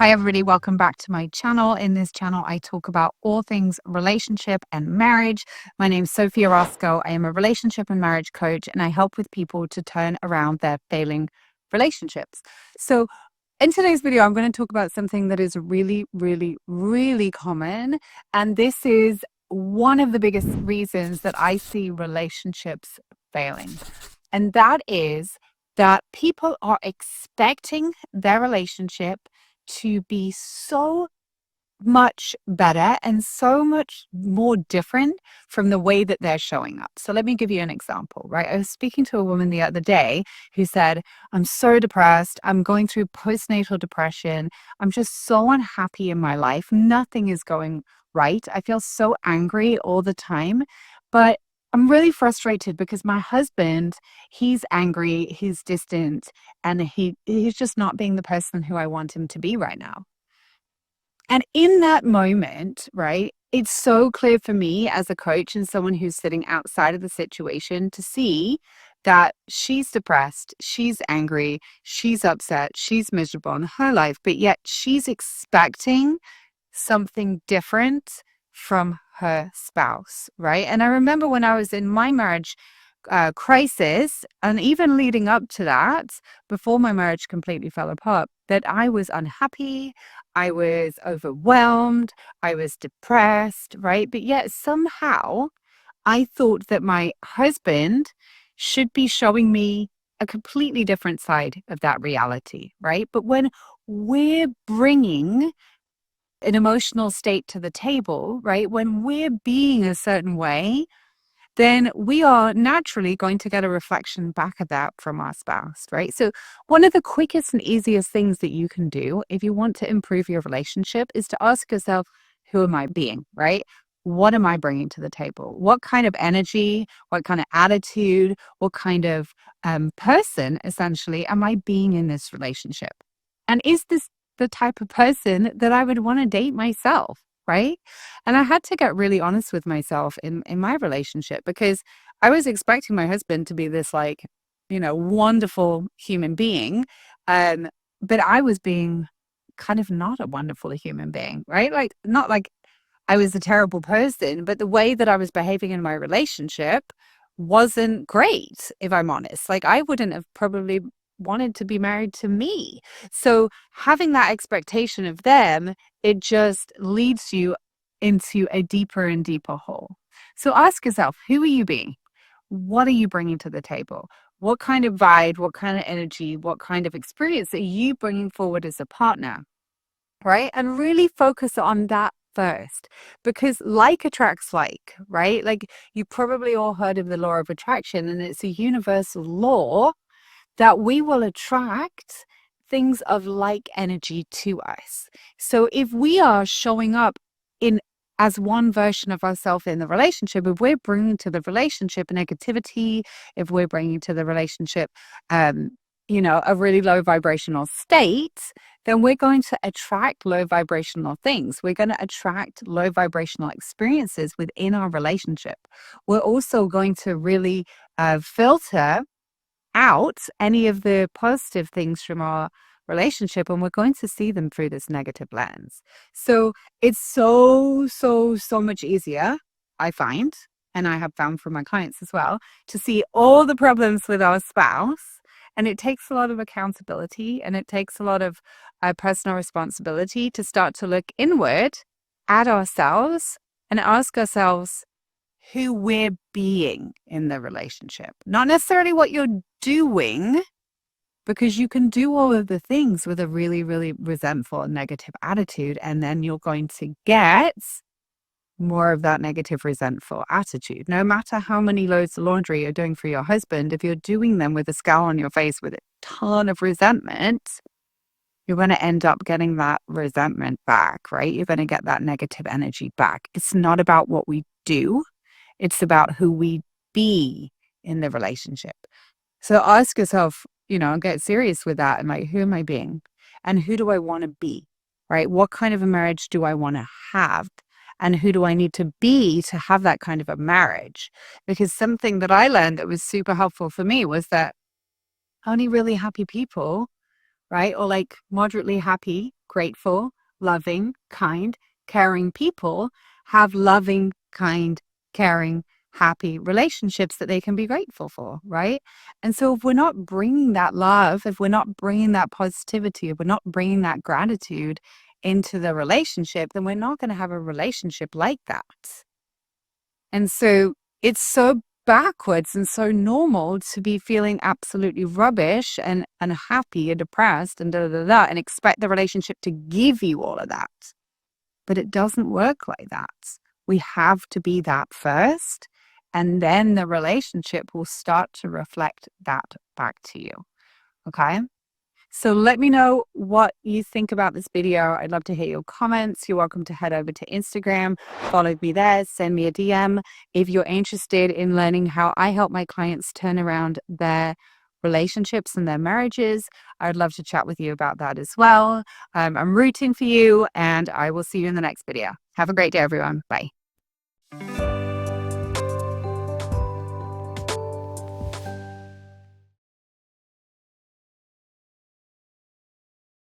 Hi, everybody. Welcome back to my channel. In this channel, I talk about all things relationship and marriage. My name is Sophia Roscoe. I am a relationship and marriage coach, and I help with people to turn around their failing relationships. So, in today's video, I'm going to talk about something that is really, really, really common. And this is one of the biggest reasons that I see relationships failing. And that is that people are expecting their relationship to be so much better and so much more different from the way that they're showing up. So let me give you an example, right? I was speaking to a woman the other day who said, I'm so depressed. I'm going through postnatal depression. I'm just so unhappy in my life. Nothing is going right. I feel so angry all the time, but I'm really frustrated because my husband, he's angry, he's distant, and he's just not being the person who I want him to be right now. And in that moment, right, it's so clear for me as a coach and someone who's sitting outside of the situation to see that she's depressed, she's angry, she's upset, she's miserable in her life, but yet she's expecting something different from her spouse, right? And I remember when I was in my marriage crisis, and even leading up to that, before my marriage completely fell apart, that I was unhappy, I was overwhelmed, I was depressed, right? But yet somehow I thought that my husband should be showing me a completely different side of that reality, right? But when we're bringing an emotional state to the table, right? When we're being a certain way, then we are naturally going to get a reflection back of that from our spouse, right? So, one of the quickest and easiest things that you can do if you want to improve your relationship is to ask yourself, who am I being, right? What am I bringing to the table? What kind of energy, what kind of attitude, what kind of person, essentially, am I being in this relationship? And is this the type of person that I would want to date myself, right? And I had to get really honest with myself in my relationship because I was expecting my husband to be this like, wonderful human being. Um, but I was being kind of not a wonderful human being, right? Like not like I was a terrible person, but the way that I was behaving in my relationship wasn't great, if I'm honest. Like I wouldn't have probably wanted to be married to me. So having that expectation of them, it just leads you into a deeper and deeper hole. So ask yourself, who are you being? What are you bringing to the table? What kind of vibe, what kind of energy, what kind of experience are you bringing forward as a partner? Right? And really focus on that first because like attracts like, right? Like you probably all heard of the law of attraction, and it's a universal law that we will attract things of like energy to us. So if we are showing up in as one version of ourselves in the relationship, if we're bringing to the relationship negativity, if we're bringing to the relationship, a really low vibrational state, then we're going to attract low vibrational things. We're going to attract low vibrational experiences within our relationship. We're also going to really filter out any of the positive things from our relationship, and we're going to see them through this negative lens. So it's so much easier, I find, and I have found for my clients as well, to see all the problems with our spouse. And it takes a lot of accountability and it takes a lot of personal responsibility to start to look inward at ourselves and ask ourselves, who we're being in the relationship, not necessarily what you're doing, because you can do all of the things with a really, really resentful and negative attitude, and then you're going to get more of that negative, resentful attitude. No matter how many loads of laundry you're doing for your husband, if you're doing them with a scowl on your face with a ton of resentment, you're going to end up getting that resentment back, right? You're going to get that negative energy back. It's not about what we do. It's about who we be in the relationship. So ask yourself, get serious with that. And like, who am I being? And who do I want to be? Right? What kind of a marriage do I want to have? And who do I need to be to have that kind of a marriage? Because something that I learned that was super helpful for me was that only really happy people right? Or like moderately happy, grateful, loving, kind, caring people have loving, kind, caring, happy relationships that they can be grateful for, right? And so if we're not bringing that love, if we're not bringing that positivity, if we're not bringing that gratitude into the relationship, then we're not going to have a relationship like that. And so it's so backwards and so normal to be feeling absolutely rubbish and unhappy and depressed and and expect the relationship to give you all of that. But it doesn't work like that. We have to be that first, and then the relationship will start to reflect that back to you. Okay? So let me know what you think about this video. I'd love to hear your comments. You're welcome to head over to Instagram, follow me there, send me a DM. If you're interested in learning how I help my clients turn around their relationships and their marriages, I'd love to chat with you about that as well. I'm rooting for you, and I will see you in the next video. Have a great day, everyone. Bye.